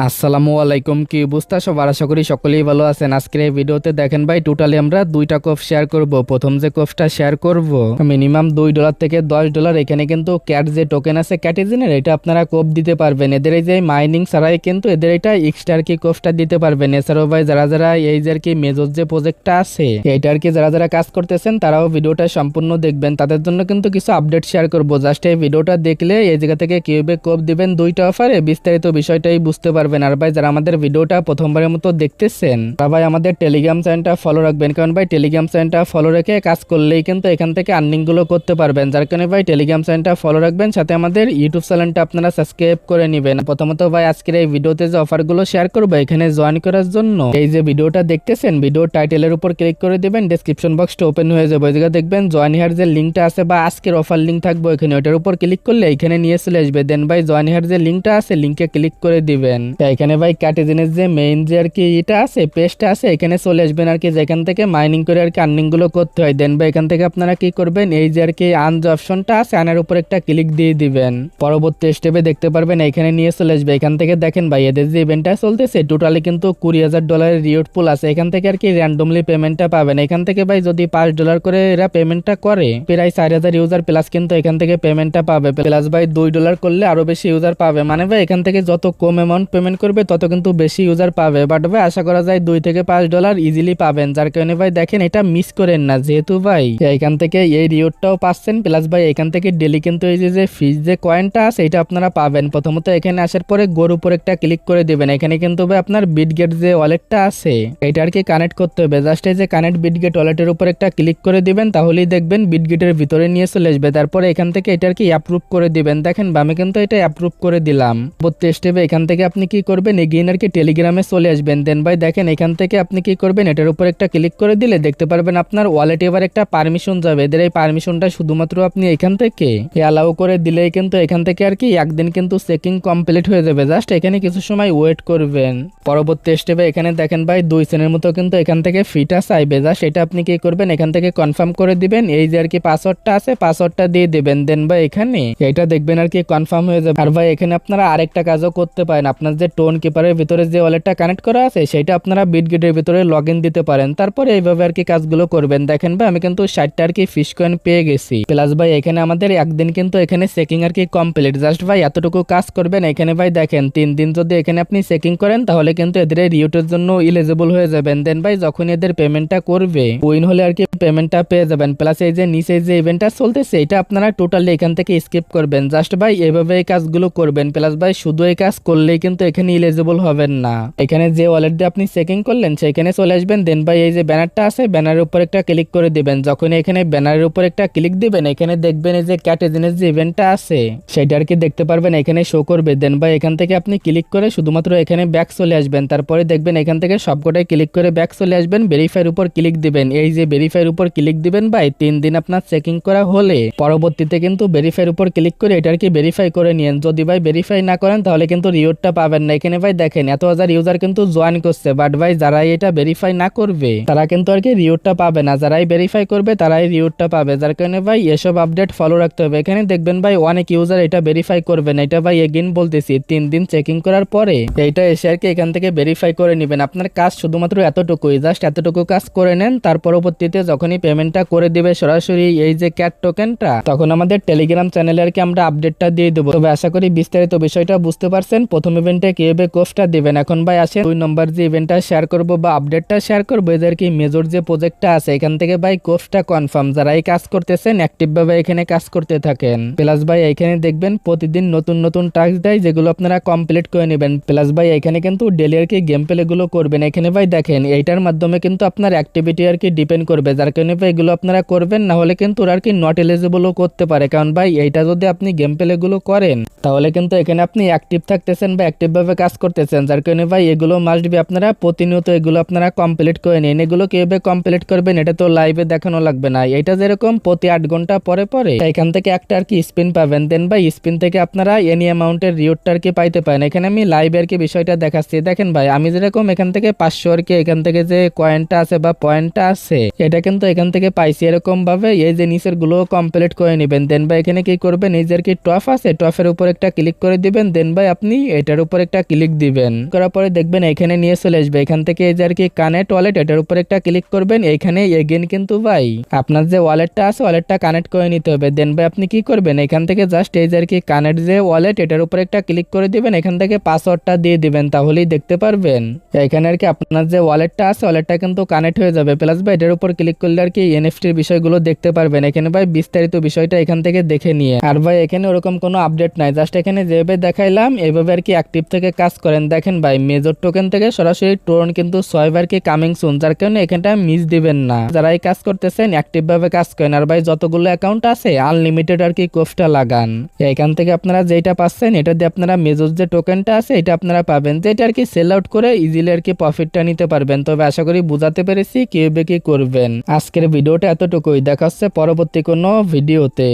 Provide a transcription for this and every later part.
আসসালামু আলাইকুম, কি অবস্থা সবার? আশা করি সকলেই ভালো আছেন। আজকের এই ভিডিওতে দেখেন ভাই, টোটালি আমরা দুইটা কোফ শেয়ার করব। প্রথম যে কোফটা শেয়ার করব মিনিমাম $2 থেকে $10। এখানে কিন্তু ক্যাট যে টোকেন আছে ক্যাটিজেনের, এটা আপনারা কোফ দিতে পারবেন। এদের এই যে মাইনিং ছাড়াই কিন্তু এদের এটা এক্সট্রা আর কি কোফটা দিতে পারবেন। এছাড়াও ভাই যারা যারা এই যে আর কি মেজর যে প্রজেক্টটা আছে এটা আর কি যারা যারা কাজ করতেছেন তারাও ভিডিওটা সম্পূর্ণ দেখবেন। তাদের জন্য কিন্তু কিছু আপডেট শেয়ার করব। জাস্ট এই ভিডিওটা দেখলে এই জায়গা থেকে কিভাবে কোফ দিবেন দুইটা অফারে বিস্তারিত বিষয়টাই বুঝতে পারবেন। আর ভাই যারা আমাদের ভিডিওটা প্রথমবারের মতো দেখতেছেন তারা ভাই আমাদের টেলিগ্রাম চ্যানেলটা ফলো রাখবেন, কারণ ভাই টেলিগ্রাম চ্যানেলটা ফলো রেখে কাজ করলেই কিন্তু এখান থেকে আর্নিং গুলো করতে পারবেন। যার কারণে ভাই টেলিগ্রাম চ্যানেলটা ফলো রাখবেন, সাথে আমাদের ইউটিউব চ্যানেলটা আপনারা সাবস্ক্রাইব করে নেবেন। প্রথমত ভাই আজকের এই ভিডিওতে যে অফারগুলো শেয়ার করবো এখানে জয়েন করার জন্য এই যে ভিডিওটা দেখতেছেন ভিডিও টাইটেলের উপর ক্লিক করে দিবেন, ডেসক্রিপশন বক্সটা ওপেন হয়ে যাবে। ওই জায়গায় দেখবেন জয়েন হিয়ার যে লিঙ্কটা আছে বা আজকের অফার লিঙ্ক থাকবে এখানে, ওটার উপর ক্লিক করলে এখানে নিয়ে চলে আসবে। দেন ভাই জয়েন হিয়ার যে লিঙ্কটা আছে লিঙ্কে ক্লিক করে দিবেন। এখানে ভাই ক্যাটিজেনের যে মেইন যে আর কি এটা আছে পেজটা আছে এখানে চলে আসবেন আর কি, যেখান থেকে মাইনিং করে আর কি আর্নিং গুলো করতে হয়। দেন ভাই এখান থেকে আপনারা কি করবেন, এই যে আর কি আর্ন যে অপশনটা আছে আনের উপর একটা ক্লিক দিয়ে দিবেন। পরবর্তী স্টেপে দেখতে পারবেন এখানে নিয়ে চলে আসবে। এখান থেকে দেখেন ভাই এদের যে ইভেন্টটা চলতেছে টোটালি কিন্তু $20,000 রিওয়ার্ড পুল আছে। এখান থেকে আর কি র্যান্ডমলি পেমেন্টটা পাবেন। এখান থেকে ভাই যদি $5 করে এরা পেমেন্টটা করে প্রায় 4,000 ইউজার প্লাস কিন্তু এখান থেকে পেমেন্টটা পাবে। প্লাস ভাই $2 করলে আরো বেশি ইউজার পাবে। মানে ভাই এখান থেকে যত কম অ্যামাউন্ট পেমেন্ট করবে তত কিন্তু বেশি ইউজার পাবে। বাট ভাই আশা করা যায় $2 থেকে $5 ইজিলি পাবেন। যার কারণে ভাই দেখেন এটা মিস করেন না, যেহেতু ভাই এখান থেকে এই রিওয়ার্ডটাও পাচ্ছেন প্লাস ভাই এখান থেকে ডেলি কিন্তু এই যে ফিজ যে কয়েনটা আছে এটা আপনারা পাবেন। প্রথমত এখানে আসার পরে গোর উপর একটা ক্লিক করে দিবেন। এখানে কিন্তু ভাই আপনার বিটগেট যে ওয়ালেটটা আছে এটা আর কি কানেক্ট করতে হবে। জাস্ট এই যে কানেক্ট বিটগেট ওয়ালেটের উপর একটা ক্লিক করে দিবেন, তাহলেই দেখবেন বিটগেটের ভিতরে নিয়ে চলে আসবে। তারপরে এখান থেকে এটা আর কি অ্যাপ্রুভ করে দিবেন। দেখেন আমি কিন্তু এটা অ্যাপ্রুভ করে দিলাম। পরবর্তী স্টেপে এখান থেকে আপনি কি করবেন, এগেইন আর কি টেলিগ্রামে চলে আসবেন। দেন ভাই দেখেন এখান থেকে আপনি কি করবেন, এটার উপর একটা ক্লিক করে দিলে দেখতে পারবেন আপনার ওয়ালেটে এবার একটা পারমিশন যাবে। এদের এই পারমিশনটা শুধুমাত্র আপনি এখান থেকে অ্যালাউ করে দিলেই কিন্তু এখান থেকে আর কি একদিন কিন্তু চেকিং কমপ্লিট হয়ে যাবে। জাস্ট এখানে কিছু সময় ওয়েট করবেন। পরবর্তী স্টেপে এখানে দেখেন ভাই 2 সেনের মতো কিন্তু এখান থেকে ফিটা চাইবে। জাস্ট এটা আপনি কি করবেন, এখান থেকে কনফার্ম করে দিবেন। এই যে আর কি পাসওয়ার্ডটা আছে পাসওয়ার্ডটা দিয়ে দিবেন। দেন ভাই এখানে এটা দেখবেন আর কি কনফার্ম হয়ে যাবে। আর ভাই এখানে আপনারা আরেকটা কাজও করতে পারেন, আপনার যে টোন কিপারের ভিতরে যে ওয়ালেটটা কানেক্ট করা আছে সেটা আপনারা বিটগেটের ভিতরে লগ ইন দিতে পারেন। তারপরে এইভাবে আর কি কাজগুলো করবেন। দেখেন ভাই আমি কিন্তু 60টা আর কি ফিশ কয়েন পেয়ে গেছি। প্লাস ভাই এখানে আমাদের একদিন কিন্তু এখানে চেকিং আর কি কমপ্লিট। জাস্ট ভাই এতটুকু কাজ করবেন। এখানে ভাই দেখেন 3 দিন যদি এখানে আপনি চেকিং করেন তাহলে কিন্তু এদের রিওটের জন্য এলিজিবল হয়ে যাবেন। দেন ভাই যখন এদের পেমেন্টটা করবে উইন হলে আর কি পেমেন্টটা পেয়ে যাবেন। প্লাস এই যে নিচে যে ইভেন্টটা চলতেছে এটা আপনারা টোটালি এখান থেকে স্কিপ করবেন। জাস্ট ভাই এভাবে এই কাজগুলো করবেন। প্লাস ভাই শুধু এই কাজ করলেই কিন্তু এখানে এলিজিবল হবেন না। এখানে যে ওয়ালেট দিয়ে আপনি চেকিং করলেন সেখানে চলে আসবেন। দেন ভাই এই যে ব্যানারটা আছে ব্যানারের উপর একটা ক্লিক করে দিবেন। যখন এখানে ব্যানারের উপর একটা ক্লিক দিবেন এখানে দেখবেন এই যে ক্যাটেজেনের যে ইভেন্টটা আছে সেটা আর কি দেখতে পারবেন এখানে শো করবে। দেন ভাই এখান থেকে আপনি ক্লিক করে শুধুমাত্র এখানে ব্যাক চলে আসবেন। তারপরে দেখবেন এখান থেকে সবকটাই ক্লিক করে ব্যাক চলে আসবেন। ভেরিফাইয়ের উপর ক্লিক দিবেন। এই যে ভেরিফাইয়ের উপর ক্লিক দিবেন ভাই 3 দিন আপনার চেকিং করা হলে পরবর্তীতে কিন্তু ভেরিফাইয়ের উপর ক্লিক করে এটা আর কি ভেরিফাই করে নিন। যদি ভাই ভেরিফাই না করেন তাহলে কিন্তু রিওয়ার্ডটা পাবেন না। এখানে ভাই দেখেন এত হাজার ইউজার কিন্তু জয়েন করছে, বাট ভাই যারাই এটা ভেরিফাই না করবে তারা কিন্তু আর কি রিওয়ার্ডটা পাবে না। যারাই ভেরিফাই করবে তারাই রিওয়ার্ডটা পাবে। যার কারণে ভাই এসব আপডেট ফলো রাখতে হবে। এখানে দেখবেন ভাই অনেক ইউজার এটা ভেরিফাই করবে না। এটা ভাই এগেইন বলতেছি 3 দিন চেকিং করার পরে এইটা এসে আর কি এখান থেকে ভেরিফাই করে নেবেন। আপনার কাজ শুধুমাত্র এতটুকুই, জাস্ট এতটুকু কাজ করে নেন। তার পরবর্তীতে যখনই পেমেন্টটা করে দিবে সরাসরি এই যে ক্যাট টোকেনটা তখন আমাদের টেলিগ্রাম চ্যানেলে আর কি আমরা আপডেটটা দিয়ে দেবো। তবে আশা করি বিস্তারিত বিষয়টা বুঝতে পারছেন। প্রথম ইভেন্টে কিভাবে কোফটা দিবেন। এখন ভাই আসেন 2 নম্বর যে ইভেন্টটা শেয়ার করব বা আপডেটটা শেয়ার করবো এদের কি মেজর যে প্রজেক্টটা আছে এখান থেকে ভাই কোফটা কনফার্ম। যারা এই কাজ করতেছেন অ্যাক্টিভ ভাবে এখানে কাজ করতে থাকেন। প্লাস ভাই এখানে দেখবেন প্রতিদিন নতুন নতুন টাস্ক দেয় যেগুলো আপনারা কমপ্লিট করে নেবেন। প্লাস ভাই এখানে কিন্তু ডেলি আর কি গেম প্লে গুলো করবেন। এখানে ভাই দেখেন এইটার মাধ্যমে কিন্তু আপনার অ্যাক্টিভিটি আর কি ডিপেন্ড করবে। যার কারণে ভাই এগুলো আপনারা করবেন, না হলে কিন্তু আর কি নট এলিজিবলও করতে পারে। কারণ ভাই এইটা যদি আপনি গেম প্লে গুলো করেন তাহলে কিন্তু এখানে আপনি অ্যাক্টিভ থাকতেছেন বা অ্যাক্টিভ ভাবে কাজ করতেছেন। যার কারণে ভাই এগুলো মাস্ট বি আপনারা প্রতিনিয়ত এগুলো আপনারা কমপ্লিট করে নিন। এগুলো কিভাবে কমপ্লিট করবেন এটা তো লাইভে দেখানো লাগবে না। এটা যেরকম প্রতি 8 ঘন্টা পরে পরে এখান থেকে একটা আর কি স্পিন পাবেন। দেন ভাই স্পিন থেকে আপনারা এনি অ্যামাউন্টের রিওয়ার্ডটা আর কি পাইতে পারেন। এখানে আমি লাইভে আর কি বিষয়টা দেখাচ্ছি। দেখেন ভাই আমি যেরকম এখান থেকে 500 আর কি এখান থেকে যে কয়েনটা আছে বা পয়েন্টটা আছে এটা কিন্তু এখান থেকে পাইছি। এরকম ভাবে এই যে নিচের গুলো কমপ্লিট করে নেবেন। দেন ভাই এখানে কি করবেন, এই যে আর কি টপ আছে টপের উপর একটা ক্লিক করে দিবেন। দেন ভাই আপনি এটার উপর একটা ক্লিক দিবেন। করার পরে দেখবেন এখানে নিয়ে চলে আসবে। এখান থেকে এই যে আর কি কানেক্ট ওয়ালেট, এটার উপর একটা ক্লিক করবেন। এইখানে এগেন কিন্তু ভাই আপনার যে ওয়ালেটটা আছে ওয়ালেটটা কানেক্ট করে নিতে হবে। দেন ভাই আপনি কি করবেন, এখান থেকে জাস্ট এই যে আর কি কানেক্ট যে ওয়ালেট, এটার উপর একটা ক্লিক করে দিবেন। এখান থেকে পাসওয়ার্ডটা দিয়ে দিবেন, তাহলেই দেখতে পারবেন এখানে আর কি আপনার যে ওয়ালেটটা আছে ওয়ালেটটা কিন্তু কানেক্ট হয়ে যাবে। প্লাস ভাই এটার উপর ক্লিক করলে আর কি এনএফটির বিষয়গুলো দেখতে পারবেন। এখানে ভাই বিস্তারিত বিষয়টা এখান থেকে দেখে নিয়ে। আর ভাই এখানে ওরকম কোনো আপডেট নাই, জাস্ট এখানে যেভাবে দেখাইলাম এইভাবে আর কি অ্যাক্টিভ থেকে কাজ করেন। দেখেন ভাই মেজর টোকেন থেকে সরাসরি টোরন কিন্তু 6 বার কি কামিং সুন, যার কারণে এখানটা মিস দিবেন না। যারা এই কাজ করতেছেন অ্যাক্টিভ ভাবে কাজ করেন। আর ভাই যতগুলো অ্যাকাউন্ট আছে আনলিমিটেড আর কি কোফটা লাগান। এখান থেকে আপনারা যেটা পাচ্ছেন এটা দিয়ে আপনারা মেজর যে টোকেনটা আছে এটা আপনারা পাবেন, যেটা আর কি সেল আউট করে ইজিলি আর কি প্রফিটটা নিতে পারবেন। তবে আশা করি বুঝাতে পেরেছি কিভাবে কি করবেন। আজকের ভিডিওটা এতটুকুই, দেখা হচ্ছে পরবর্তী কোনো ভিডিওতে।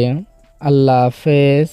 আল্লাহ হাফেজ।